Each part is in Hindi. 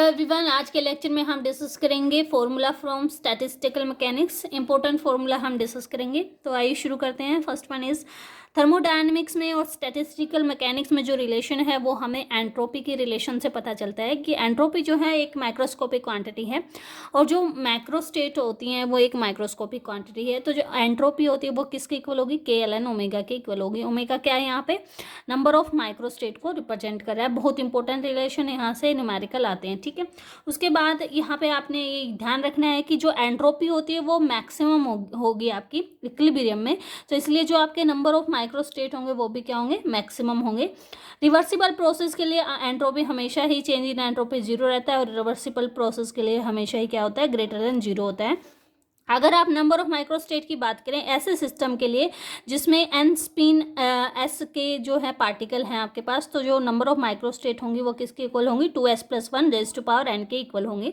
एवरीवन, आज के लेक्चर में हम डिस्कस करेंगे formula from statistical mechanics. Important formula हम डिस्कस करेंगे। तो आइए शुरू करते हैं। फर्स्ट वन इज थर्मोडायनेमिक्स में और स्टैटिस्टिकल मैकेनिक्स में जो रिलेशन है वो हमें एंट्रोपी के रिलेशन से पता चलता है कि एंट्रोपी जो है एक माइक्रोस्कोपिक क्वांटिटी है और जो मैक्रो स्टेट होती हैं वो एक माइक्रोस्कोपिक क्वांटिटी है। तो जो एंट्रोपी होती है वो किसके इक्वल होगी? के एल एन ओमेगा के इक्वल होगी। ओमेगा क्या है? यहाँ पे नंबर ऑफ माइक्रो स्टेट को रिप्रेजेंट कर रहा है। बहुत इंपॉर्टेंट रिलेशन यहाँ से न्यूमेरिकल आते हैं, ठीक है। उसके बाद यहाँ पे आपने ये ध्यान रखना है कि जो एंट्रोपी होती है वो मैक्सिमम होगी आपकी इक्विलिब्रियम में। तो इसलिए जो आपके नंबर ऑफ माइक्रो स्टेट होंगे वो भी क्या होंगे? मैक्सिमम होंगे। रिवर्सिबल प्रोसेस के लिए एंट्रोपी हमेशा ही चेंज इन एंट्रोपी जीरो रहता है और रिवर्सिबल प्रोसेस के लिए हमेशा ही क्या होता है? ग्रेटर देन जीरो होता है। अगर आप नंबर ऑफ माइक्रोस्टेट की बात करें ऐसे सिस्टम के लिए जिसमें एन स्पिन एस के जो है पार्टिकल हैं आपके पास, तो जो नंबर ऑफ माइक्रोस्टेट होंगी वो किसके इक्वल होंगी? 2s+1 raise to power n के इक्वल होंगे।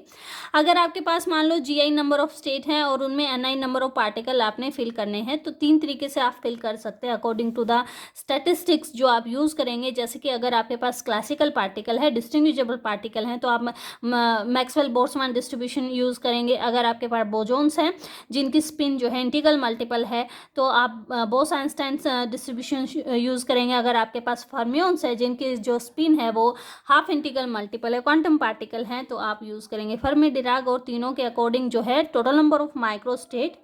अगर आपके पास मान लो gi नंबर ऑफ स्टेट हैं और उनमें ni नंबर ऑफ पार्टिकल आपने फिल करने हैं, तो तीन तरीके से आप फिल कर सकते हैं अकॉर्डिंग टू द स्टैटिस्टिक्स जो आप यूज़ करेंगे। जैसे कि अगर आपके पास क्लासिकल पार्टिकल है, डिस्टिंग्विशेबल पार्टिकल हैं, तो आप मैक्सवेल बोल्ट्जमैन डिस्ट्रीब्यूशन यूज़ करेंगे। अगर आपके पास बोजोन्स हैं जिनकी स्पिन जो है इंटीग्रल मल्टीपल है, तो आप बोस-आइंस्टाइन डिस्ट्रीब्यूशन यूज़ करेंगे। अगर आपके पास फर्मियोन्स है जिनकी जो स्पिन है वो हाफ इंटीग्रल मल्टीपल है, क्वांटम पार्टिकल हैं, तो आप यूज़ करेंगे फर्मी डिराक। और तीनों के अकॉर्डिंग जो है total number of microstate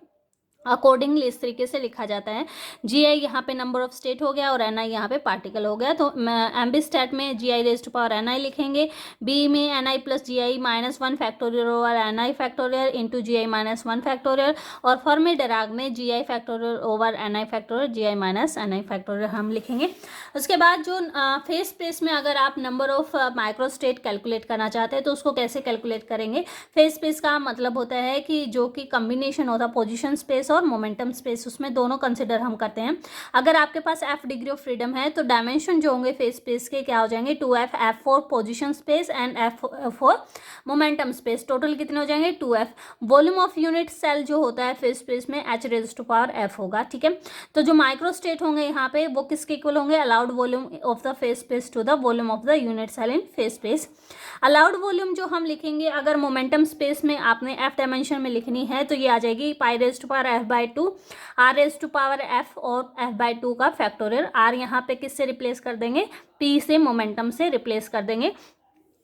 accordingly इस तरीके से लिखा जाता है। जी आई यहाँ पे नंबर ऑफ स्टेट हो गया और एन आई यहाँ पे पार्टिकल हो गया। तो एम्बी स्टैट में जी आई रेज़ टू पावर एन आई लिखेंगे, बी में एन आई प्लस जी आई -1 फैक्टोरियल ओवर एन आई फैक्टोरियल इंटू जी आई -1 फैक्टोरियल, और फर्मी डिराक में जी आई फैक्टोरियल ओवर एन आई फैक्टोरियल जी आई माइनस एन आई फैक्टोरियल हम लिखेंगे। उसके बाद जो फेज स्पेस में अगर आप नंबर ऑफ माइक्रोस्टेट कैलकुलेट करना चाहते हैं तो उसको कैसे कैलकुलेट करेंगे? फेज स्पेस का मतलब होता है कि जो कि कम्बिनेशन होता है पोजिशन स्पेस और मोमेंटम स्पेस, उसमें दोनों कंसिडर हम करते हैं। अगर आपके पास f डिग्री ऑफ फ्रीडम है तो डायमेंशन जो होंगे फेज स्पेस के क्या हो जाएंगे? 2f, f for position space and f for momentum space. Total कितने हो जाएंगे? 2f। Volume of unit cell जो होता है फेज स्पेस में h raise to power f होगा, ठीक है। तो जो माइक्रो स्टेट होंगे यहाँ पे वो किसके इक्वल होंगे? Allowed volume of the phase space to the volume of the unit cell in phase space. Allowed volume जो हम लिखेंगे अगर मोमेंटम स्पेस में आपने f डायमेंशन में लिखनी है तो ये आ जाएगी pi raise to power f/2 r raise to power f और f/2 का फैक्टोरियल। r यहाँ पे किससे रिप्लेस कर देंगे? p से, मोमेंटम से रिप्लेस कर देंगे।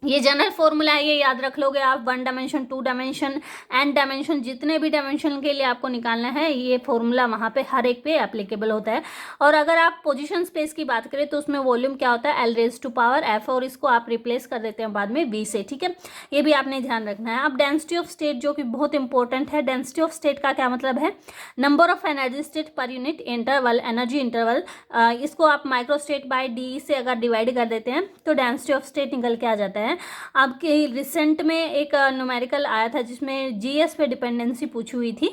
ये जनरल फॉर्मूला है, ये याद रख लोगे आप। 1 डायमेंशन, 2 डायमेंशन, n डायमेंशन, जितने भी डायमेंशन के लिए आपको निकालना है ये फॉर्मूला वहाँ पे हर एक पे एप्लीकेबल होता है। और अगर आप पोजीशन स्पेस की बात करें तो उसमें वॉल्यूम क्या होता है? l raise to power f, और इसको आप रिप्लेस कर देते हैं बाद में v से, ठीक है। ये भी आपने ध्यान रखना है। अब डेंसिटी ऑफ स्टेट जो कि बहुत इंपॉर्टेंट है। डेंसिटी ऑफ स्टेट का क्या मतलब है? Number of energy state per unit interval, energy interval. इसको आप माइक्रो स्टेट बाई डी से अगर डिवाइड कर देते हैं तो डेंसिटी ऑफ स्टेट निकल के आ जाता है। आपके रिसेंट में एक न्यूमेरिकल आया था जिसमें जीएस पे डिपेंडेंसी पूछी हुई थी,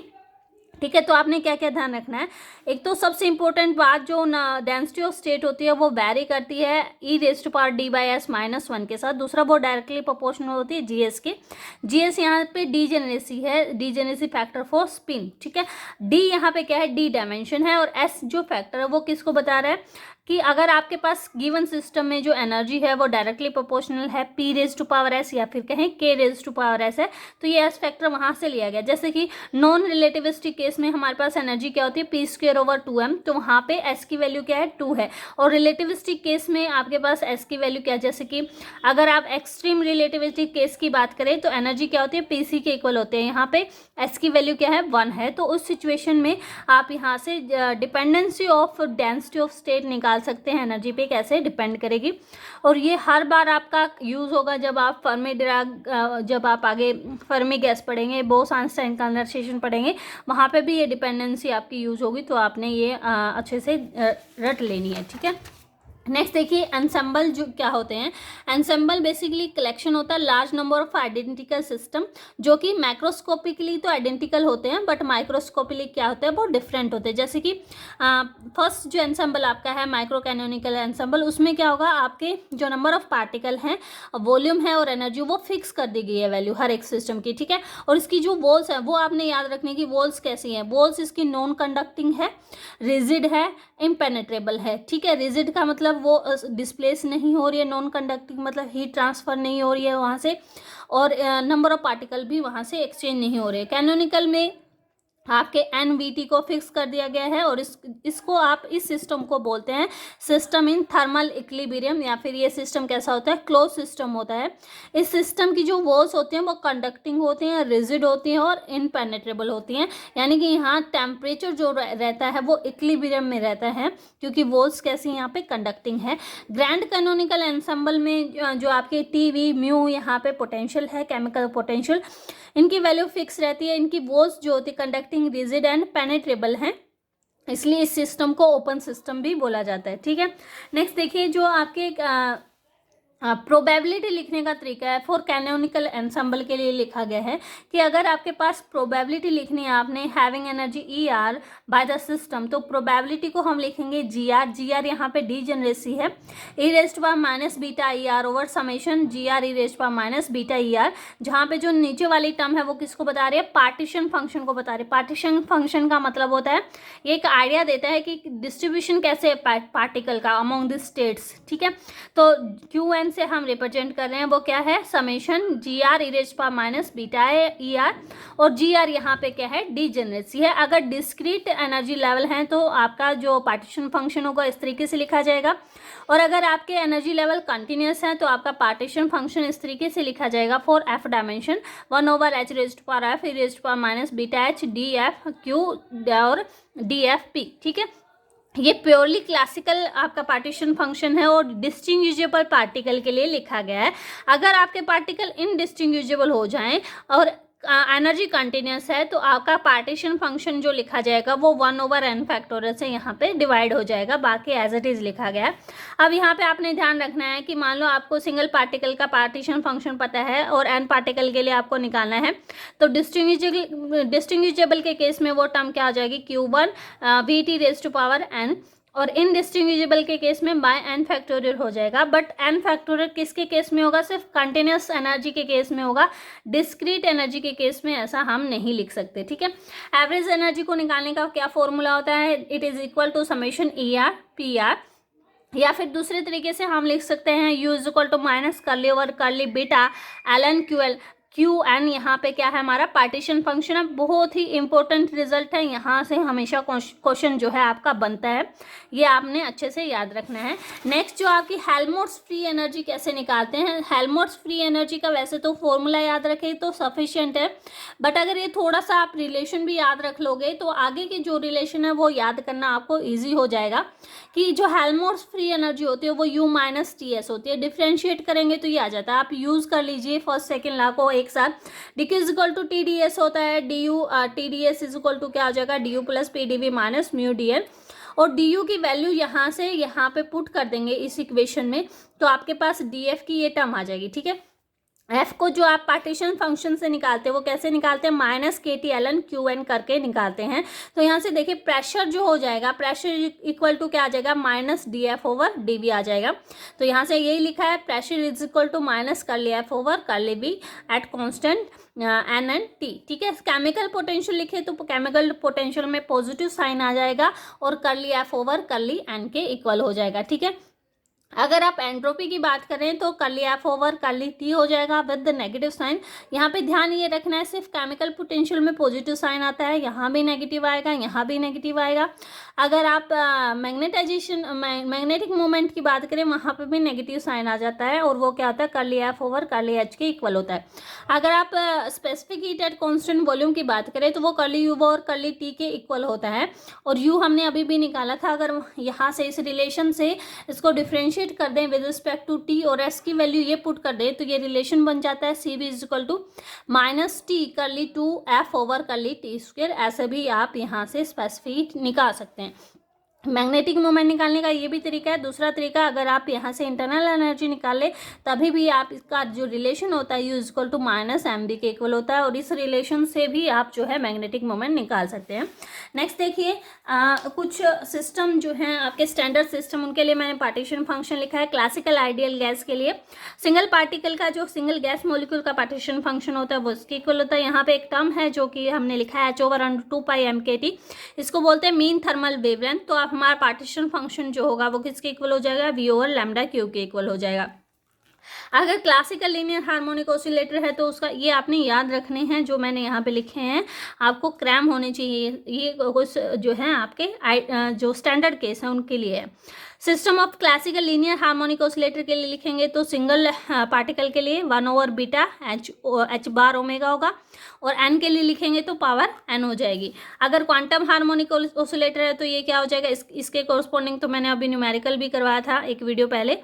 ठीक है। तो आपने क्या क्या ध्यान रखना है? एक तो सबसे इंपॉर्टेंट बात, जो डेंसिटी ऑफ स्टेट होती है वो वेरी करती है ई रेज़ टू पावर d/s -1 के साथ। दूसरा वो डायरेक्टली प्रोपोर्शनल होती है जीएस के। जीएस यहाँ पे डीजेनेरेसी है, डीजेनेरेसी फैक्टर फॉर स्पिन, ठीक है। डी यहाँ पे क्या है? डी डायमेंशन है। और एस जो फैक्टर है वो किसको बता रहा है कि अगर आपके पास गिवन सिस्टम में जो एनर्जी है वो डायरेक्टली प्रोपोर्शनल है p raise to power s या फिर कहें k raise to power s है, तो ये s फैक्टर वहाँ से लिया गया। जैसे कि नॉन रिलेटिविस्टिक केस में हमारे पास एनर्जी क्या होती है? p²/2m, तो वहाँ पे s की वैल्यू क्या है? 2 है। और रिलेटिविस्टिक केस में आपके पास s की वैल्यू क्या है? जैसे कि अगर आप एक्सट्रीम रिलेटिविस्टिक केस की बात करें तो एनर्जी क्या होती है? pc के इक्वल होते हैं। यहाँ पे s की वैल्यू क्या है? 1 है। तो उस सिचुएशन में आप यहाँ से dependency of density of state निकाल सकते हैं, एनर्जी पे कैसे डिपेंड करेगी। और ये हर बार आपका यूज़ होगा जब आप फर्मी डिराक, जब आप आगे फर्मी गैस पढ़ेंगे, बोस-आइंस्टाइन कंडेंसेशन पढ़ेंगे, वहाँ पे भी ये डिपेंडेंसी आपकी यूज़ होगी। तो आपने ये अच्छे से रट लेनी है, ठीक है। नेक्स्ट देखिए एंसेंबल जो क्या होते हैं। एंसेंबल बेसिकली कलेक्शन होता है large number of identical system, जो कि मैक्रोस्कोपिकली तो आइडेंटिकल होते हैं बट माइक्रोस्कोपिकली क्या होता है? वो डिफरेंट होते हैं। जैसे कि फर्स्ट जो एंसेंबल आपका है माइक्रो कैनोनिकल एंसेंबल, उसमें क्या होगा? आपके जो नंबर ऑफ पार्टिकल हैं, वॉल्यूम है और एनर्जी वो फिक्स कर दी गई है वैल्यू हर एक सिस्टम की, ठीक है। और इसकी जो वॉल्स है वो आपने याद रखने की, वॉल्स कैसी हैं? वॉल्स इसकी नॉन कंडक्टिंग है, रिजिड है, इम्पेनेट्रेबल है, ठीक है। रिजिड का मतलब मतलब वो डिस्प्लेस नहीं हो रही है, नॉन कंडक्टिंग मतलब हीट ट्रांसफ़र नहीं हो रही है वहाँ से, और नंबर ऑफ पार्टिकल भी वहाँ से एक्सचेंज नहीं हो रहे। कैनोनिकल में आपके NVT को फिक्स कर दिया गया है, और इसको आप इस सिस्टम को बोलते हैं सिस्टम इन थर्मल इक्विलिब्रियम, या फिर ये सिस्टम कैसा होता है, क्लोज सिस्टम होता है। इस सिस्टम की जो वॉल्स होती हैं वो कंडक्टिंग होती हैं, रिजिड होती हैं और इनपेनेट्रेबल होती हैं, यानी कि यहाँ टेम्परेचर जो रहता है वो इक्विलिब्रियम में रहता है, क्योंकि वॉल्स कैसी यहाँ पे कंडक्टिंग है। ग्रैंड कैनोनिकल एंसेंबल में जो आपके TV म्यू यहाँ पे पोटेंशियल है, केमिकल पोटेंशियल, इनकी वैल्यू फिक्स रहती है। इनकी वॉल्स जो होती है कंडक्टिंग, रिजिड एंड पेनेट्रेबल हैं, इसलिए इस सिस्टम को ओपन सिस्टम भी बोला जाता है। ठीक है, नेक्स्ट देखिए, जो आपके प्रोबेबिलिटी लिखने का तरीका है फॉर कैनोनिकल एंसेंबल के लिए लिखा गया है कि अगर आपके पास प्रोबेबिलिटी लिखनी है आपने having energy ER by the system, तो प्रोबेबिलिटी को हम लिखेंगे GR यहाँ पे डीजेनरेसी है, e⁻β ER over summation GR e⁻β ER, जहाँ पे जो नीचे वाली टर्म है वो किसको बता रही है, पार्टीशन फंक्शन को बता रही है। पार्टीशन फंक्शन का मतलब होता है, ये एक आइडिया देता है कि डिस्ट्रीब्यूशन कैसे है पार्टिकल का अमॉन्ग द स्टेट्स। ठीक है, तो QN से हम रिप्रेजेंट कर रहे हैं वो क्या है, समेशन GR e⁻β ER, और GR यहाँ पे क्या है, डीजेनरेसी है। अगर डिस्क्रीट एनर्जी लेवल हैं तो आपका जो पार्टीशन फंक्शन होगा इस तरीके से लिखा जाएगा, और अगर आपके एनर्जी लेवल कंटिन्यूस हैं तो आपका पार्टीशन फंक्शन इस तरीके से लिखा जाएगा for F dimension 1/h⁻f e⁻βh dFq और dFp। ठीक है, ये प्योरली क्लासिकल आपका पार्टीशन फंक्शन है और डिस्टिंग्विजेबल पार्टिकल के लिए लिखा गया है। अगर आपके पार्टिकल इनडिस्टिंग्विजेबल हो जाएं और एनर्जी कंटिन्यूस है तो आपका पार्टीशन फंक्शन जो लिखा जाएगा वो 1/n फैक्टोरियल से यहाँ पे डिवाइड हो जाएगा, बाकी एज इट इज़ लिखा गया है। अब यहाँ पे आपने ध्यान रखना है कि मान लो आपको सिंगल पार्टिकल का पार्टीशन फंक्शन पता है और n पार्टिकल के लिए आपको निकालना है, तो डिस्टिंग्विजेबल के केस में वो टर्म क्या आ जाएगी, Q1 VT⁻n, और इनडिस्टिंग्विजेबल के केस में बाय n फैक्टोरियल हो जाएगा। बट n फैक्टोरियल किसके केस में होगा, सिर्फ कंटिन्यूस एनर्जी के केस में होगा, डिस्क्रीट एनर्जी के केस में ऐसा हम नहीं लिख सकते। ठीक है, एवरेज एनर्जी को निकालने का क्या फॉर्मूला होता है, it is equal to summation ER PR, या फिर दूसरे तरीके से हम लिख सकते हैं U is equal to minus curly over curly beta ln QN, यहाँ पे क्या है हमारा पार्टीशन फंक्शन है। बहुत ही इंपॉर्टेंट रिजल्ट है, यहाँ से हमेशा क्वेश्चन जो है आपका बनता है, ये आपने अच्छे से याद रखना है। नेक्स्ट जो आपकी हेल्महोल्ट्ज फ्री एनर्जी कैसे निकालते हैं, हेल्महोल्ट्ज फ्री एनर्जी का वैसे तो फॉर्मूला याद रखें तो सफिशिएंट है, बट अगर ये थोड़ा सा आप रिलेशन भी याद रख लोगे तो आगे की जो रिलेशन है वो याद करना आपको ईजी हो जाएगा। कि जो हेल्महोल्ट्ज फ्री एनर्जी होती है वो U-TS होती है, डिफ्रेंशिएट करेंगे तो ये आ जाता है, आप यूज़ कर लीजिए फर्स्ट सेकेंड लॉ को एक साथ। DQ is equal to TdS होता है, TdS इज इक्वल टू क्या आ जाएगा, DU plus PdV minus μdN, और DU की वैल्यू यहाँ से यहाँ पे पुट कर देंगे इस इक्वेशन में, तो आपके पास DF की ये टर्म आ जाएगी। ठीक है, F को जो आप पार्टीशन फंक्शन से निकालते हैं वो कैसे निकालते हैं, -KT ln QN करके निकालते हैं। तो यहाँ से देखिए प्रेशर जो हो जाएगा, प्रेशर इक्वल टू क्या आ जाएगा, -dF/dV आ जाएगा। तो यहाँ से यही लिखा है, pressure is equal to -curly at constant N and T। ठीक है, केमिकल पोटेंशियल लिखे तो केमिकल पोटेंशियल में पॉजिटिव साइन आ जाएगा और कर्ली F/कर्ली N के इक्वल हो जाएगा। ठीक है, अगर आप एंट्रोपी की बात करें तो कर्ली F/कर्ली T हो जाएगा विद नेगेटिव साइन। यहाँ पे ध्यान ये रखना है, सिर्फ केमिकल पोटेंशियल में पॉजिटिव साइन आता है, यहाँ भी नेगेटिव आएगा, यहाँ भी नेगेटिव आएगा। अगर आप मैग्नेटिक मोमेंट की बात करें वहाँ पे भी नेगेटिव साइन आ जाता है, और वो क्या होता है, कर्ली F/कर्ली H के इक्वल होता है। अगर आप specific heat at constant volume की बात करें तो वो कर्ली U और कर्ली T के इक्वल होता है, और U हमने अभी भी निकाला था। अगर यहाँ से इस रिलेशन से इसको डिफ्रेंशिएट कर दें विद रिस्पेक्ट टू T और S की वैल्यू ये पुट कर दें तो ये रिलेशन बन जाता है CV is equal to -T curly 2F/कर्ली T²। ऐसे भी आप यहाँ से स्पेसिफिक निकाल सकते हैं। मैग्नेटिक मोमेंट निकालने का ये भी तरीका है। दूसरा तरीका, अगर आप यहाँ से इंटरनल एनर्जी निकालें तभी भी आप इसका जो रिलेशन होता है U is equal to -mv के इक्वल होता है, और इस रिलेशन से भी आप जो है मैग्नेटिक मोमेंट निकाल सकते हैं। नेक्स्ट देखिए, कुछ सिस्टम जो हैं आपके स्टैंडर्ड सिस्टम, उनके लिए मैंने पार्टीशन फंक्शन लिखा है। क्लासिकल आइडियल गैस के लिए सिंगल पार्टिकल का जो सिंगल गैस मॉलिक्यूल का पार्टीशन फंक्शन होता है वो इसके इक्वल होता है। यहाँ पे एक टर्म है जो कि हमने लिखा है h/2π mkt, इसको बोलते हैं मीन थर्मल वेवलेंथ। तो आप हमारा पार्टीशन फंक्शन जो होगा वो किसके इक्वल हो जाएगा, वी ओवर लैम्डा क्यू के इक्वल हो जाएगा। अगर क्लासिकल लीनियर हार्मोनिक ऑसिलेटर है तो उसका ये आपने याद रखने हैं, जो मैंने यहाँ पे लिखे हैं आपको क्रैम होने चाहिए, ये कुछ जो है आपके जो स्टैंडर्ड केस है उनके लिए है। System of classical linear harmonic oscillator के लिए लिखेंगे तो सिंगल पार्टिकल के लिए 1 over beta h bar omega होगा, और एन के लिए लिखेंगे तो पावर एन हो जाएगी। अगर क्वांटम हार्मोनिक ऑसिलेटर है तो ये क्या हो जाएगा, इसके कोरस्पॉन्डिंग तो मैंने अभी न्यूमेरिकल भी करवाया था एक वीडियो पहले,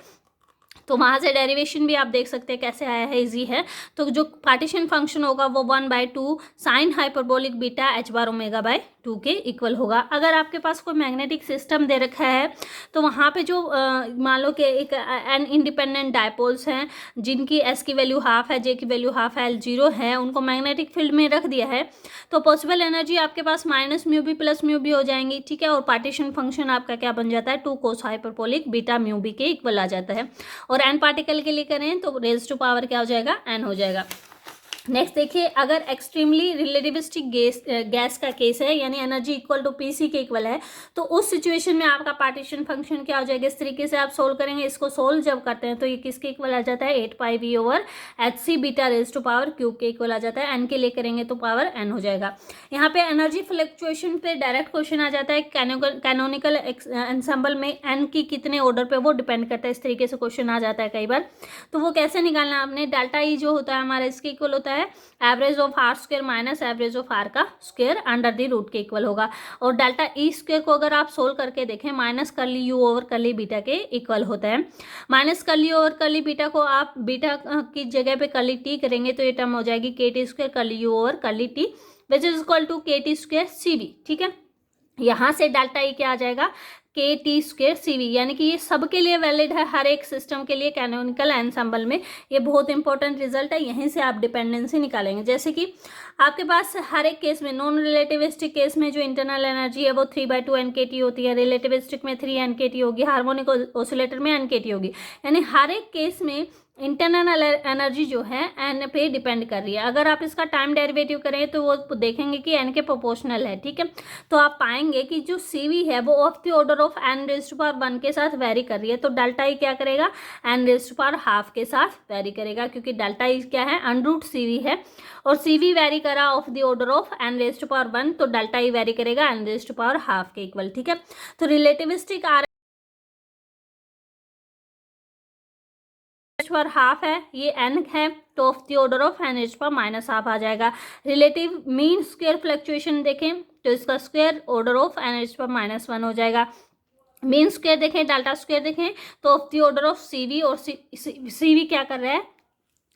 तो वहाँ से डेरिवेशन भी आप देख सकते हैं कैसे आया है, इजी है। तो जो पार्टीशन फंक्शन होगा वो 1/2 sine hyperbolic beta h bar omega by 2 के इक्वल होगा। अगर आपके पास कोई मैग्नेटिक सिस्टम दे रखा है तो वहाँ पे जो मान लो कि एक एन इंडिपेंडेंट डायपोल्स हैं जिनकी एस की वैल्यू हाफ है, जे की वैल्यू हाफ है, एल 0 है, उनको मैग्नेटिक फील्ड में रख दिया है तो पॉसिबल एनर्जी आपके पास minus mu B plus mu B हो जाएंगी, ठीक है। और पार्टीशन फंक्शन आपका क्या बन जाता है, 2 cos hyperbolic beta mu B के इक्वल आ जाता है। और एन पार्टिकल के लिए करें तो रेज टू पावर क्या हो जाएगा, एन हो जाएगा। नेक्स्ट देखिए, अगर एक्सट्रीमली रिलेटिविस्टिक गैस का केस है, यानी एनर्जी इक्वल टू पीसी के इक्वल है, तो उस सिचुएशन में आपका पार्टीशन फंक्शन क्या हो जाएगा, इस तरीके से आप सोल्व करेंगे। इसको सोल्व जब करते हैं तो ये किसके इक्वल आ जाता है, 8 pi V over H C beta raise to power cube के इक्वल आ जाता है। एन के लिए करेंगे तो पावर एन हो जाएगा। यहाँ पे एनर्जी फ्लक्चुएशन पे डायरेक्ट क्वेश्चन आ जाता है, कैनोनिकल एंसेंबल में एन की कितने ऑर्डर पे वो डिपेंड करता है, इस तरीके से क्वेश्चन आ जाता है कई बार। तो वो कैसे निकालना है आपने, डेल्टा ई जो होता है हमारा इसके इक्वल होता है average of R square minus average of R का स्क्वायर अंडर द रूट के इक्वल होगा। और डेल्टा ई स्क्वायर को अगर आप सोल्व करके देखें minus curly U over curly beta के इक्वल होता है। Minus curly over curly beta को आप बीटा की जगह पे कर्ली टी करेंगे तो ये टर्म हो जाएगी k T square curly U over curly T which is equal to k T square C V, ठीक है। यहाँ से डेल्टा ई क्या आ जाएगा, के टी स्क्वेयर सी वी, यानी कि ये सबके लिए वैलिड है, हर एक सिस्टम के लिए कैनोनिकल एंसेंबल में। ये बहुत इंपॉर्टेंट रिजल्ट है, यहीं से आप डिपेंडेंसी निकालेंगे। जैसे कि आपके पास हर एक केस में, नॉन रिलेटिविस्टिक केस में जो इंटरनल एनर्जी है वो 3/2 एनकेटी होती है, रिलेटिविस्टिक में 3 एनकेटी होगी, हार्मोनिक ऑसिलेटर में एनकेटी होगी। यानी हर एक केस में इंटरनल एनर्जी जो है एन पे डिपेंड कर रही है। अगर आप इसका टाइम डेरिवेटिव करें तो वो देखेंगे कि एन के प्रोपोर्शनल है, ठीक है। तो आप पाएंगे कि जो सीवी है वो of the order of N raise to power 1 के साथ वेरी कर रही है। तो डेल्टा ई क्या करेगा, N raise to power half के साथ वेरी करेगा, क्योंकि डेल्टा ई क्या है, अंडरूट सीवी है, और सीवी वेरी करा of the order of N raise to power 1, तो डेल्टा ई वेरी करेगा N raise to power half के इक्वल, ठीक है। तो रिलेटिविस्टिक पर हाफ है, ये एन है, तो of the order of N H पर माइनस हाफ आ जाएगा। रिलेटिव मीन स्क्वायर फ्लक्चुएशन देखें तो इसका square order of N H पर -1 हो जाएगा। मीन स्क्वायर देखें, डेल्टा स्क्वायर देखें तो of the order of CV, और सीवी क्या कर रहा है,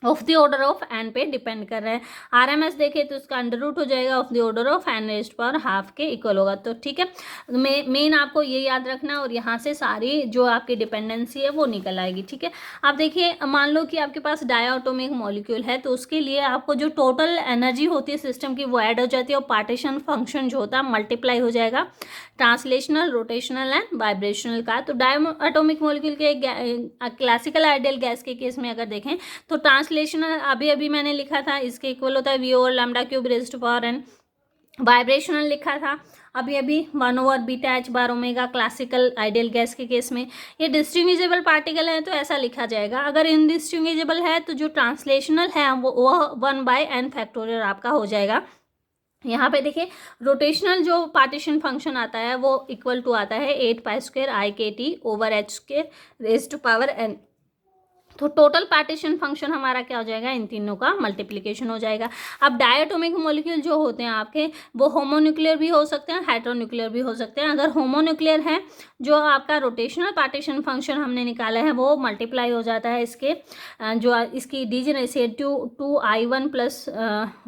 of the order of N पे डिपेंड कर रहे हैं। आरएमएस देखें तो इसका अंडर रूट हो जाएगा, of the order of N raised power half के इक्वल होगा। तो ठीक है, मेन आपको ये याद रखना, और यहाँ से सारी जो आपकी डिपेंडेंसी है वो निकल आएगी, ठीक है। आप देखिए, मान लो कि आपके पास डायटोमिक मॉलिक्यूल है, तो उसके लिए आपको जो टोटल एनर्जी होती है सिस्टम की वो ऐड हो जाती है, और पार्टीशन फंक्शन जो होता है मल्टीप्लाई हो जाएगा ट्रांसलेशनल, रोटेशनल एंड वाइब्रेशनल का। तो डायटोमिक मॉलिक्यूल के क्लासिकल आइडियल गैस के केस में अगर देखें तो ट्रांसलेशनल अभी मैंने लिखा था, इसके इक्वल होता है V over lambda cube raised to power N. Vibrational लिखा था अभी 1 over beta h bar omega classical ideal gas के केस में। ये डिस्टिंग्विजेबल पार्टिकल है तो ऐसा लिखा जाएगा। अगर इनडिस्टिंग्विजेबल है तो जो ट्रांसलेशनल है वो 1/n फैक्टोरियल आपका हो जाएगा। यहाँ पे देखिए, रोटेशनल जो पार्टीशन फंक्शन आता है वो इक्वल टू आता है 8 पाई square I k T over h square raised to power N. तो टोटल पार्टीशन फंक्शन हमारा क्या हो जाएगा, इन तीनों का मल्टीप्लिकेशन हो जाएगा। अब डायटोमिक मॉलिक्यूल जो होते हैं आपके वो होमोन्यूक्लियर भी हो सकते हैं, हेटेरोन्यूक्लियर भी हो सकते हैं। अगर होमोन्यूक्लियर है, जो आपका रोटेशनल पार्टीशन फंक्शन हमने निकाला है वो मल्टीप्लाई हो जाता है इसके जो इसकी डिजनरेसी 2i1 +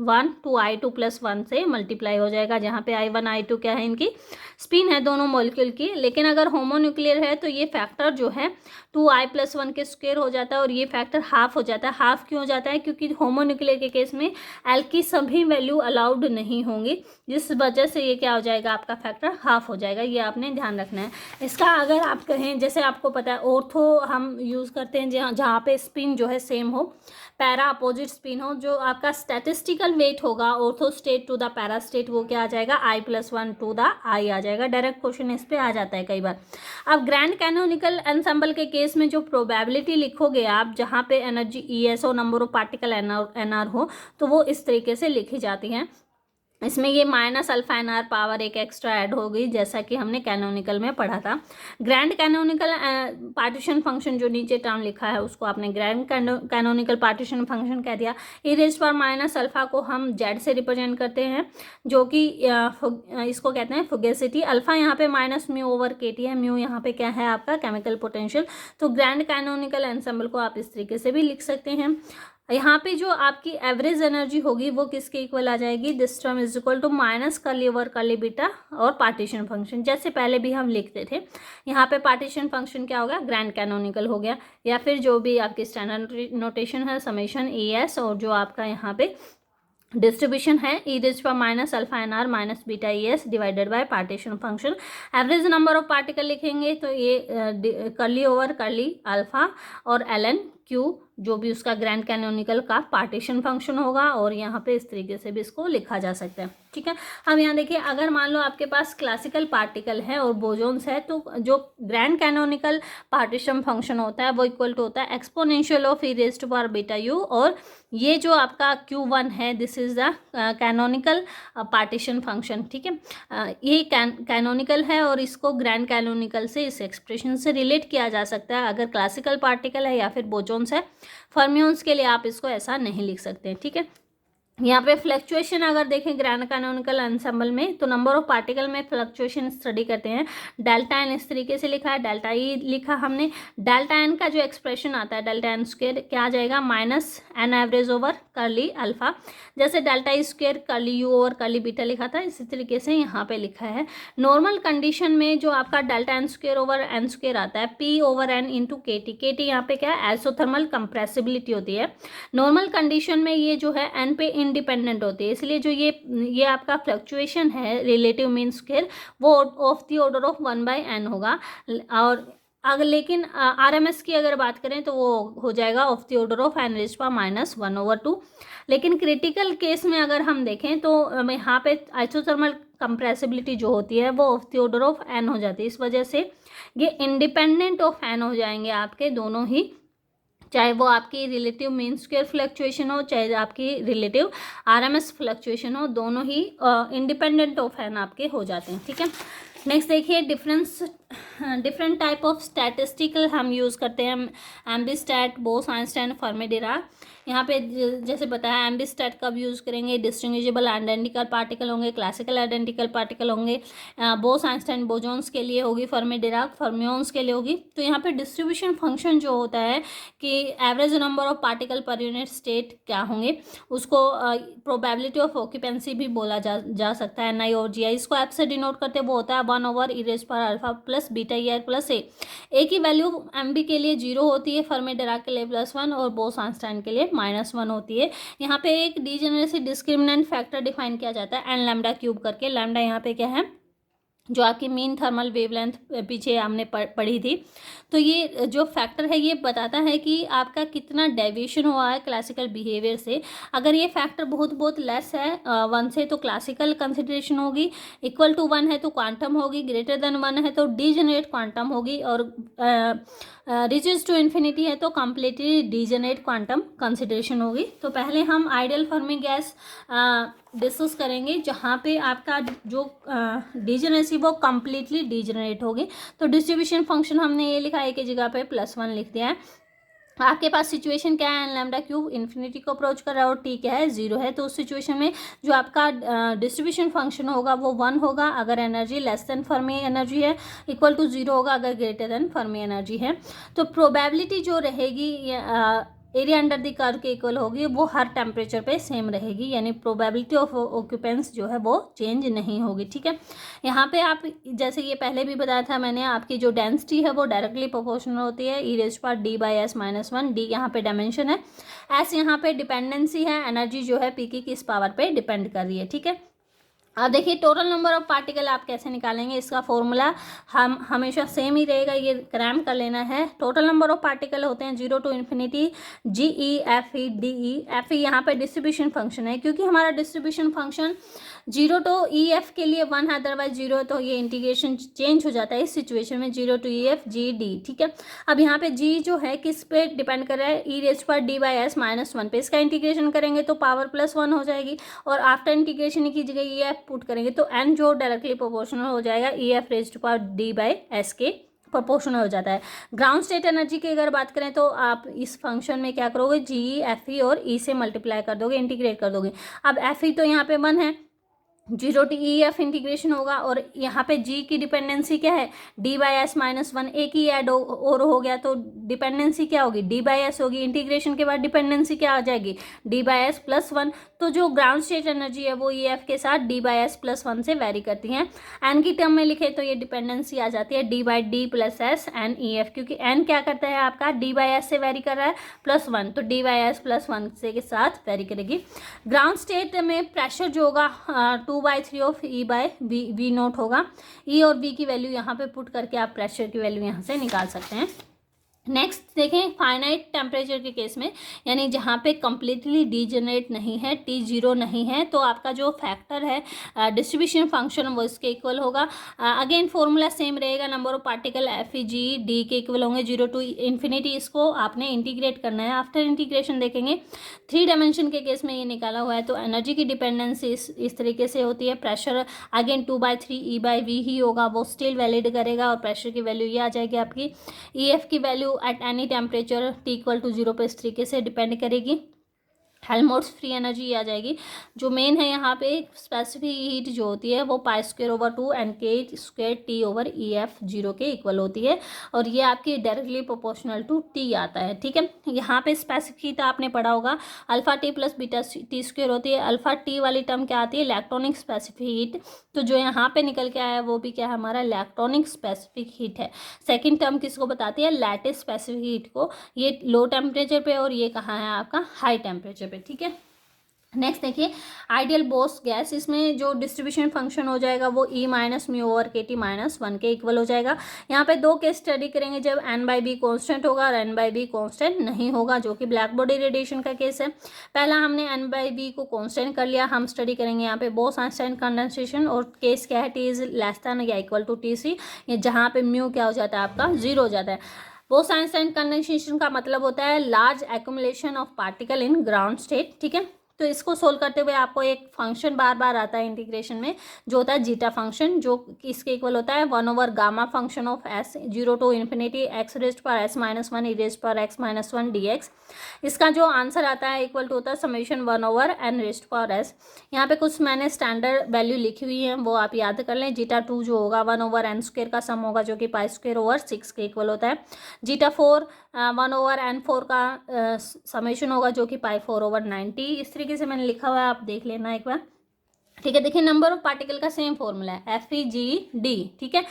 1 2i2 + 1 से मल्टीप्लाई हो जाएगा, जहाँ पे i1 i2 क्या है, इनकी स्पिन है दोनों मॉलिक्यूल की। लेकिन अगर होमोन्यूक्लियर है तो ये फैक्टर जो है 2i + 1 के स्क्वायर हो जाता है, है और ये फैक्टर हाफ हो जाता है। हाफ क्यों हो जाता है? क्योंकि होमोन्यूक्लियर के केस में एल की सभी वैल्यू अलाउड नहीं होंगी, जिस वजह से ये क्या हो जाएगा, आपका फैक्टर हाफ हो जाएगा। ये आपने ध्यान रखना है। इसका अगर आप कहें, जैसे आपको पता है ऑर्थो हम यूज़ करते हैं जहाँ पे स्पिन जो है सेम हो, पैरा अपोजिट स्पिन हो, जो आपका स्टैटिस्टिकल वेट होगा ortho state to the para state, वो क्या आ जाएगा, I+1 टू द I आ जाएगा। डायरेक्ट क्वेश्चन इस पे आ जाता है कई बार। अब ग्रैंड कैनोनिकल एंसेंबल के केस में जो प्रोबेबिलिटी लिखोगे आप, जहाँ पे एनर्जी ES हो, नंबर ऑफ पार्टिकल NR हो, तो वो इस तरीके से लिखी जाती हैं। इसमें ये -α पावर एक एक्स्ट्रा ऐड हो गई, जैसा कि हमने कैनोनिकल में पढ़ा था। ग्रैंड कैनोनिकल पार्टीशन फंक्शन, जो नीचे टर्म लिखा है उसको आपने ग्रैंड कैनोनिकल पार्टीशन फंक्शन कह दिया। e⁻α को हम Z से रिप्रेजेंट करते हैं, जो कि इसको कहते हैं फुगेसिटी। अल्फा यहाँ पे -μ/kT है, म्यू यहाँ पे क्या है, आपका केमिकल पोटेंशियल। तो ग्रैंड कैनोनिकल एंसेंबल को आप इस तरीके से भी लिख सकते हैं। यहाँ पे जो आपकी एवरेज एनर्जी होगी वो किसके इक्वल आ जाएगी, this term is equal to -curly beta और पार्टीशन फंक्शन, जैसे पहले भी हम लिखते थे। यहाँ पे पार्टीशन फंक्शन क्या हो गया, ग्रैंड कैनोनिकल हो गया, या फिर जो भी आपकी स्टैंडर्ड नोटेशन है समेशन ES, और जो आपका यहाँ पे डिस्ट्रीब्यूशन है e⁻⁴ β ES divided by partition function. Average number of particle लिखेंगे तो ये कर्ली अल्फा और ln Q, जो भी उसका ग्रैंड कैनोनिकल का पार्टीशन फंक्शन होगा, और यहाँ पे इस तरीके से भी इसको लिखा जा सकता है। ठीक है, अब यहाँ देखिए, अगर मान लो आपके पास क्लासिकल पार्टिकल है और बोजोन्स है, तो जो ग्रैंड कैनोनिकल पार्टीशन फंक्शन होता है वो इक्वल टू होता है एक्सपोनेंशियल ऑफ e⁻βu, और ये जो आपका Q1 है, this is the canonical partition function. ठीक है, ये कैनोनिकल है और इसको ग्रैंड कैनोनिकल से, इस एक्सप्रेशन से रिलेट किया जा सकता है अगर क्लासिकल पार्टिकल है या फिर बोजोन्स है। फर्मियोन्स के लिए आप इसको ऐसा नहीं लिख सकते। ठीक है, यहाँ पे फ्लक्चुएशन अगर देखें ग्रैंड कैनोनिकल एंसेंबल में, तो नंबर ऑफ पार्टिकल में फ्लक्चुएशन स्टडी करते हैं। डेल्टा एन इस तरीके से लिखा है, डेल्टा ई लिखा हमने। डेल्टा एन का जो एक्सप्रेशन आता है, डेल्टा एन स्क्वायर क्या आ जाएगा, -n average over curly alpha. जैसे delta E square curly U over curly beta लिखा था, इसी तरीके से यहाँ पे लिखा है। नॉर्मल कंडीशन में जो आपका delta N square over N square आता है, P/n इंटू KT। KT यहाँ पे क्या है, आइसोथर्मल कंप्रेसिबिलिटी होती है। नॉर्मल कंडीशन में ये जो है एन पे इंडिपेंडेंट होती है, इसलिए जो ये आपका फ्लक्चुएशन है रिलेटिव मीन स्क्वायर, वो of the order of 1/n होगा। और अगर लेकिन RMS की अगर बात करें तो वो हो जाएगा of the order of n⁻⁻1/2। लेकिन क्रिटिकल केस में अगर हम देखें तो यहाँ पे आइसोथर्मल कंप्रेसिबिलिटी जो होती है वो of the order of n हो जाती है। इस वजह से ये इंडिपेंडेंट ऑफ n हो जाएंगे आपके दोनों ही, चाहे वो आपकी रिलेटिव मीन स्क्वायर फ्लक्चुएशन हो, चाहे आपकी रिलेटिव RMS फ्लक्चुएशन हो, दोनों ही इंडिपेंडेंट ऑफ n आपके हो जाते हैं। ठीक है, नेक्स्ट देखिए, डिफरेंट टाइप ऑफ स्टैटिस्टिकल हम यूज़ करते हैं। एम्बिस्टैट, बोस-आइंस्टाइन, फर्मी-डिराक। यहाँ पे जैसे बताया, एम्बिस्टैट कब यूज़ करेंगे, डिस्टिंग्विशेबल आइडेंटिकल पार्टिकल होंगे, क्लासिकल आइडेंटिकल पार्टिकल होंगे। बोस-आइंस्टाइन बोजोन्स के लिए होगी, फर्मी-डिराक फर्मियोन्स के लिए होगी। तो यहाँ पे डिस्ट्रीब्यूशन फंक्शन जो होता है कि average number of particle per unit state क्या होंगे, उसको प्रोबेबिलिटी ऑफ ऑक्यूपेंसी भी बोला जा सकता है, NI और GI। इसको ऐप से डिनोट करते हैं, वो होता है 1/e⁻α plus beta ER plus A की वैल्यू MB के लिए 0 होती है, फर्मी-डिराक के लिए +1 और बोस-आइंस्टाइन के लिए -1 होती है। यहाँ पे एक डीजेनरेसी डिस्क्रिमिनेंट फैक्टर डिफाइन किया जाता है n⁻³ करके। लैम्डा यहाँ पे क्या है, जो आपकी मीन थर्मल वेवलेंथ पीछे हमने पढ़ी थी। तो ये जो फैक्टर है ये बताता है कि आपका कितना डेविएशन हुआ है क्लासिकल बिहेवियर से। अगर ये फैक्टर बहुत लेस है 1 से तो क्लासिकल कंसिडरेशन होगी, इक्वल टू 1 है तो क्वांटम होगी, ग्रेटर देन 1 है तो डीजेनरेट क्वांटम होगी, और रीचेस टू इन्फिनिटी है तो कम्प्लीटली डीजेनरेट क्वांटम कंसिडरेशन होगी। तो पहले हम आइडियल फर्मी गैस डिस्कस करेंगे, जहाँ पे आपका जो डीजेनरेसी वो कम्प्लीटली डीजेनरेट होगी। तो डिस्ट्रीब्यूशन फंक्शन हमने ये लिखा है की जगह पे +1 लिख दिया है। आपके पास सिचुएशन क्या है, n⁻³ इन्फिनिटी को अप्रोच कर रहा है और t क्या है, 0 है। तो उस सिचुएशन में जो आपका डिस्ट्रीब्यूशन फंक्शन होगा वो 1 होगा अगर energy less than Fermi energy है, इक्वल टू 0 होगा अगर ग्रेटर देन फर्मी एनर्जी है। तो प्रोबेबिलिटी जो रहेगी एरिया अंडर द कर्व के इक्वल होगी वो हर टेम्परेचर पे सेम रहेगी, यानी प्रोबेबिलिटी ऑफ ऑक्यूपेंस जो है वो चेंज नहीं होगी। ठीक है, यहाँ पे आप जैसे ये पहले भी बताया था मैंने, आपकी जो डेंसिटी है वो डायरेक्टली प्रोपोर्शनल होती है e⁻d/s-1, डी यहाँ पे डायमेंशन है, एस यहाँ पे डिपेंडेंसी है, एनर्जी जो है पी की किस पावर पे डिपेंड कर रही है। ठीक है, अब देखिए टोटल नंबर ऑफ पार्टिकल आप कैसे निकालेंगे, इसका फॉर्मूला हम हमेशा सेम ही रहेगा, ये क्रैम कर लेना है। टोटल नंबर ऑफ पार्टिकल होते हैं 0 to इन्फिनिटी GE/FE/DE। FE यहाँ पे डिस्ट्रीब्यूशन फंक्शन है, क्योंकि हमारा डिस्ट्रीब्यूशन फंक्शन 0 to EF के लिए 1 है, अदरवाइज 0, तो ये इंटीग्रेशन चेंज हो जाता है इस सिचुएशन में 0 to EF GD। ठीक है, अब यहाँ पे G जो है किस पे डिपेंड कर रहा है, e⁻d/s-1 पे, इसका इंटीग्रेशन करेंगे तो पावर +1 हो जाएगी, और आफ्टर इंटीग्रेशन की जगह EF पुट करेंगे तो n जो डायरेक्टली प्रोपोर्शनल हो जाएगा EF⁻d/s के प्रोपोर्शनल हो जाता है। ग्राउंड स्टेट एनर्जी की अगर बात करें तो आप इस फंक्शन में क्या करोगे, GE FE और E से मल्टीप्लाई कर दोगे, इंटीग्रेट कर दोगे। अब FE तो यहाँ पे 1 है, 0 to EF इंटीग्रेशन होगा, और यहाँ पे G की डिपेंडेंसी क्या है, d/s-1, एक ही ऐड और हो गया तो डिपेंडेंसी क्या होगी, d/s होगी, इंटीग्रेशन के बाद डिपेंडेंसी क्या आ जाएगी, d/s+1। तो जो ग्राउंड स्टेट एनर्जी है वो EF के साथ d/s+1 से वेरी करती है। n की टर्म में लिखे तो ये डिपेंडेंसी आ जाती है d/d+s n EF, क्योंकि n क्या करता है आपका d/s से वेरी कर रहा है +1, तो d/s+1 से के साथ वेरी करेगी। ग्राउंड स्टेट में प्रेशर जो होगा 2/3 ऑफ E/V0 होगा। E और V की वैल्यू यहाँ पे पुट करके आप प्रेशर की वैल्यू यहाँ से निकाल सकते हैं। नेक्स्ट देखें फाइनाइट टेम्परेचर के केस में, यानी जहाँ पे कम्प्लीटली डीजनरेट नहीं है, T0 नहीं है, तो आपका जो फैक्टर है डिस्ट्रीब्यूशन फंक्शन वो इसके इक्वल होगा। अगेन फॉर्मूला सेम रहेगा, नंबर ऑफ पार्टिकल FE/GD के इक्वल होंगे 0 to इन्फिनिटी। इसको आपने इंटीग्रेट करना है, आफ्टर इंटीग्रेशन देखेंगे 3 डायमेंशन के केस में ये निकाला हुआ है, तो एनर्जी की डिपेंडेंसी इस तरीके से होती है। प्रेशर अगेन 2/3 E/V ही होगा, वो स्टिल वैलिड करेगा, और प्रेशर की वैल्यू ये आ जाएगी आपकी EF की value at any temperature T=0 पे इस तरीके से डिपेंड करेगी। हेल्महोल्ट्ज़ फ्री एनर्जी आ जाएगी, जो मेन है यहाँ पे स्पेसिफिक हीट जो होती है वो π²/2 NK² T/EF 0 के इक्वल होती है, और ये आपकी डायरेक्टली प्रोपोर्शनल टू T आता है। ठीक है, यहाँ पे स्पेसिफिक हीट आपने पढ़ा होगा α/T + βT² होती है। α/T वाली टर्म क्या आती है, इलेक्ट्रॉनिक स्पेसिफिक हीट, तो जो यहाँ पे निकल के आया है वो भी क्या है, हमारा इलेक्ट्रॉनिक स्पेसिफिक हीट है। सेकेंड टर्म किसको बताती है, लैटिस स्पेसिफिक हीट को, ये लो टेम्परेचर पे, और ये कहाँ है आपका हाई टेम्परेचर पे। ठीक है, नेक्स्ट देखिए आइडियल बोस गैस, इसमें जो डिस्ट्रीब्यूशन फंक्शन हो जाएगा वो E-μ/kT-1 के इक्वल हो जाएगा। यहाँ पे 2 केस स्टडी करेंगे, जब n/b कांस्टेंट होगा और n/b कांस्टेंट नहीं होगा, जो कि ब्लैक बॉडी रेडिएशन का केस है। पहला हमने n/b को कांस्टेंट कर लिया, हम स्टडी करेंगे यहाँ पे बोस-आइंस्टाइन कंडेंसेशन, और केस क्या है, T=T(c), जहाँ पे म्यू क्या हो जाता है आपका 0 हो जाता है। बोस-आइंस्टाइन कंडेंसेशन का मतलब होता है large accumulation of particle in ground state. ठीक है, तो इसको सोल्व करते हुए आपको एक फंक्शन बार बार आता है इंटीग्रेशन में, जो होता है जीटा फंक्शन, जो इसके इक्वल होता है 1/गामा function of s 0 to infinity x⁻s-1 e⁻x-1 dx। इसका जो आंसर आता है इक्वल टू होता है σ(n)(s). यहाँ पे कुछ मैंने स्टैंडर्ड वैल्यू लिखी हुई है, वो आप याद कर लें। जीटा2 जो होगा 1/n² का सम होगा, जो कि π²/6 के इक्वल होता है। जीटा4 1/n4 का समेशन होगा, जो कि π4/90। इस तरीके से मैंने लिखा हुआ है, आप देख लेना एक बार। ठीक है, देखिए नंबर ऑफ पार्टिकल का सेम फॉर्मूला है FE/GD। ठीक है,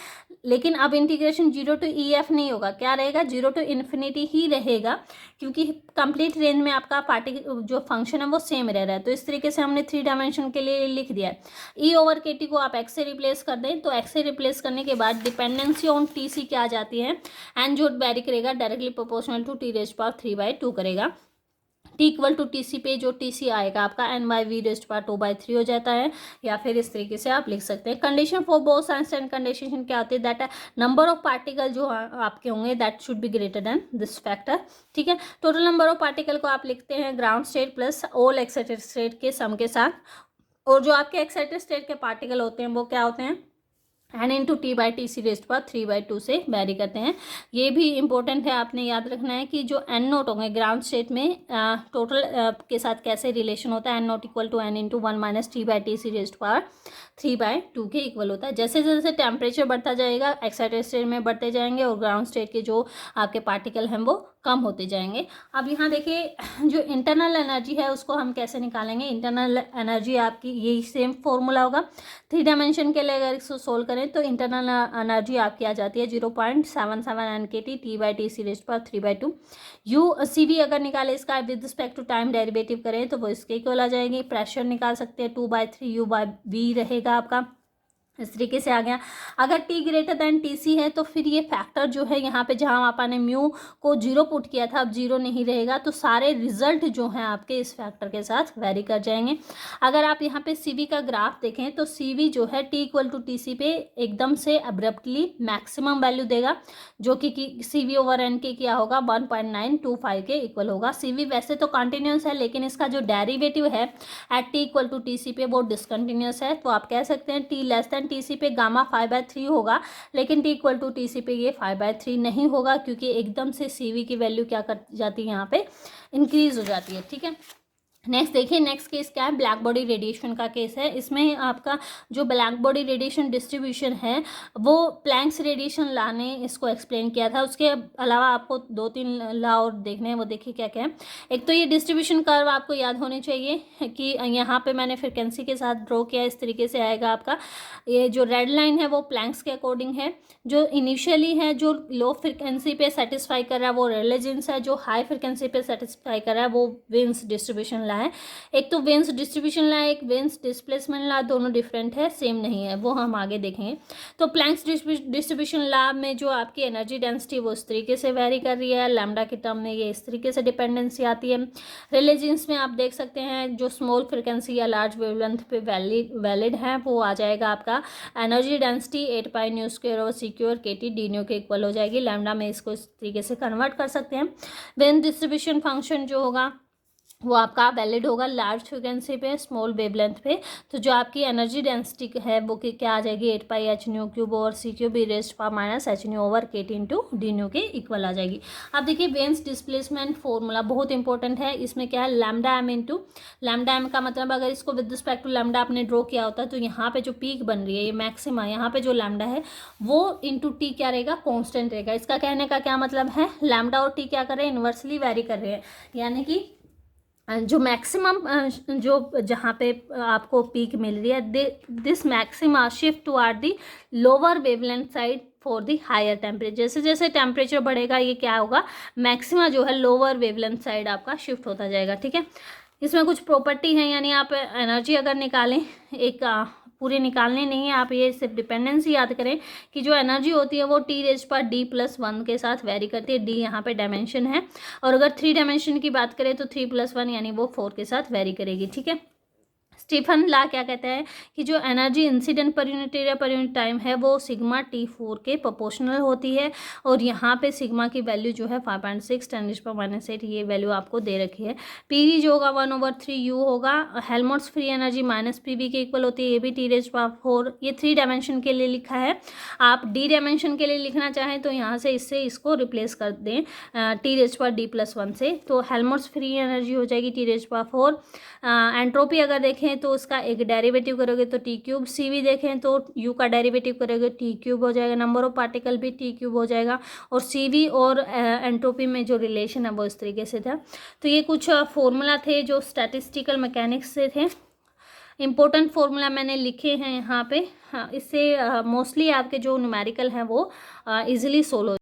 लेकिन अब इंटीग्रेशन 0 to EF नहीं होगा, क्या रहेगा, 0 to इन्फिनिटी ही रहेगा, क्योंकि कंप्लीट रेंज में आपका पार्टिकल जो फंक्शन है वो सेम रह रहा है। तो इस तरीके से हमने 3 डायमेंशन के लिए लिख दिया है। E/kT को आप x से रिप्लेस कर दें, तो x से रिप्लेस करने के बाद डिपेंडेंसी ऑन TC क्या आ जाती है, n जो वेरी करेगा डायरेक्टली प्रोपोर्शनल टू T⁻3/2 करेगा। T=TC पे जो TC आएगा आपका n/V⁻2/3 हो जाता है, या फिर इस तरीके से आप लिख सकते हैं। कंडीशन फॉर बोस-आइंस्टाइन कंडेंसेशन क्या होती है, दैट नंबर ऑफ पार्टिकल जो आपके होंगे that should be greater than this factor. ठीक है, टोटल नंबर ऑफ पार्टिकल को आप लिखते हैं ground state plus all excited state के सम के साथ, और जो आपके एक्साइटेड स्टेट के पार्टिकल होते हैं वो क्या होते हैं, n×T/Tc⁻3/2 से वेरी करते हैं। ये भी इंपॉर्टेंट है, आपने याद रखना है कि जो n0 होंगे ग्राउंड स्टेट में टोटल के साथ कैसे रिलेशन होता है, n0 = n×1 - T/Tc⁻3/2 के इक्वल होता है। जैसे जैसे टेम्परेचर बढ़ता जाएगा एक्साइटेड स्टेट में बढ़ते जाएंगे, और ग्राउंड स्टेट के जो आपके पार्टिकल हैं वो कम होते जाएंगे। अब यहाँ देखिए जो इंटरनल एनर्जी है उसको हम कैसे निकालेंगे। इंटरनल एनर्जी आपकी यही सेम फॉर्मूला होगा। 3 डायमेंशन के लिए अगर इसको सोल्व करें तो इंटरनल एनर्जी आपकी आ जाती है 0.77 NKT T/10⁻³ you see we अगर निकाले इसका with respect to time derivative करें तो वो इसके इक्वल आ जाएगी। प्रेशर निकाल सकते हैं 2/3 U/V रहेगा आपका। इस तरीके से आ गया। अगर T ग्रेटर देन TC है तो फिर ये फैक्टर जो है यहाँ पे जहाँ आपने म्यू को 0 पुट किया था अब 0 नहीं रहेगा, तो सारे रिजल्ट जो हैं आपके इस फैक्टर के साथ वेरी कर जाएंगे। अगर आप यहाँ पे CV का ग्राफ देखें तो CV जो है T = TC पे एकदम से अब्रप्टली मैक्सिमम वैल्यू देगा, जो कि CV/NK क्या होगा 1.925 के इक्वल होगा। CV वैसे तो कंटिन्यूस है लेकिन इसका जो डेरिवेटिव है एट T = TC पे वो डिसकंटिन्यूस है, तो आप कह सकते हैं T TC पे गामा 5/3 होगा, लेकिन T = TC पे ये 5/3 नहीं होगा, क्योंकि एकदम से CV की वैल्यू क्या कर जाती है यहाँ पे इंक्रीज हो जाती है। ठीक है, नेक्स्ट देखिए, नेक्स्ट केस क्या है, ब्लैक बॉडी रेडिएशन का केस है। इसमें आपका जो ब्लैक बॉडी रेडिएशन डिस्ट्रीब्यूशन है वो प्लैंक्स रेडिएशन लॉ ने इसको एक्सप्लेन किया था। उसके अलावा आपको 2-3 लॉ और देखने हैं, वो देखिए क्या क्या है। एक तो ये डिस्ट्रीब्यूशन कर्व आपको याद होनी चाहिए कि यहाँ पे मैंने फ्रिक्वेंसी के साथ ड्रॉ किया, इस तरीके से आएगा आपका। ये जो रेड लाइन है वो प्लैंक्स के अकॉर्डिंग है, जो इनिशियली है जो लो फ्रिक्वेंसी पे सेटिस्फाई कर रहा है वो रेलेजेंस है, जो हाई फ्रिक्वेंसी पे सेटिस्फाई कर रहा है वो वेन्स डिस्ट्रीब्यूशन है। एक तो वेन्स डिस्ट्रीब्यूशन लॉ, एक वेन्स डिस्प्लेसमेंट लॉ, दोनों डिफरेंट है, सेम नहीं है, वो हम आगे देखेंगे। तो प्लैंक्स डिस्ट्रीब्यूशन लॉ में जो आपकी एनर्जी डेंसिटी वो इस तरीके से वेरी कर रही है, लैम्डा के टर्म में ये इस तरीके से डिपेंडेंसी आती है। रिलीजन्स में आप देख सकते हैं जो स्मॉल फ्रिक्वेंसी या लार्ज वेवलेंथ पे वैलिड है वो आ जाएगा आपका एनर्जी डेंसिटी 8π/μ² KT dν के इक्वल हो जाएगी। लैम्डा में इसको इस तरीके से कन्वर्ट कर सकते हैं। वेन डिस्ट्रीब्यूशन फंक्शन जो होगा वो आपका वैलिड होगा लार्ज फ्रिक्वेंसी पे, स्मॉल वेवलेंथ पे। तो जो आपकी एनर्जी डेंसिटी है वो क्या आ जाएगी 8πh⁻³/C³⁻hν/KT/dν के इक्वल आ जाएगी। अब देखिए वेन्स डिस्प्लेसमेंट फॉर्मूला बहुत इंपॉर्टेंट है। इसमें क्या है λm λm का मतलब अगर इसको विद रिस्पेक्ट टू लैम्डा आपने ड्रॉ किया होता है तो यहाँ पे जो पीक बन रही है ये मैक्सिमा, यहाँ पे जो लैम्डा है वो इंटू टी क्या रहेगा कॉन्स्टेंट रहेगा। इसका कहने का क्या मतलब है, लैम्डा और टी क्या कर रहे हैं इन्वर्सली वेरी कर रहे हैं, यानी कि जो मैक्सिमम जो जहाँ पे आपको पीक मिल रही है this maxima shift toward the lower wavelength side for the higher temperature. जैसे जैसे टेम्परेचर बढ़ेगा ये क्या होगा, मैक्सिमा जो है लोअर वेवलेंथ साइड आपका शिफ्ट होता जाएगा। ठीक है, इसमें कुछ प्रॉपर्टी है, यानी आप एनर्जी अगर निकालें, एक पूरे निकालने नहीं है, आप ये सिर्फ डिपेंडेंसी याद करें कि जो एनर्जी होती है वो T⁻D+1 के साथ वेरी करती है। D यहाँ पे डायमेंशन है, और अगर 3 डायमेंशन की बात करें तो 3+1 यानी वो 4 के साथ वेरी करेगी। ठीक है, स्टीफन लॉ क्या कहता है कि जो energy incident per unit area per unit time है वो सिग्मा T4 के प्रोपोर्शनल होती है, और यहाँ पे सिग्मा की वैल्यू जो है 5.6 10⁻⁻8 ये वैल्यू आपको दे रखी है। पीवी जो होगा 1/3U होगा। हेल्महोल्ट्ज़ फ्री एनर्जी -PV के इक्वल होती है, ये भी T⁻4। ये 3 डायमेंशन के लिए लिखा है। आप D डायमेंशन के लिए लिखना चाहें तो यहाँ से इससे इसको रिप्लेस कर दें T⁻D+1 से, तो हेल्महोल्ट्ज़ फ्री एनर्जी हो जाएगी T⁻4। एंट्रोपी अगर देखें तो उसका एक डेरिवेटिव करोगे तो T3। CV देखें तो U का डेरिवेटिव करोगे T3 हो जाएगा, नंबर ऑफ पार्टिकल भी T3 हो जाएगा, और CV और एंट्रोपी में जो रिलेशन है वो इस तरीके से था। तो ये कुछ फॉर्मूला थे जो स्टैटिस्टिकल मैकेनिक्स से थे। इम्पोर्टेंट फार्मूला मैंने लिखे हैं यहाँ पे, इससे मोस्टली आपके जो न्यूमेरिकल हैं वो इजीली सोल्व हो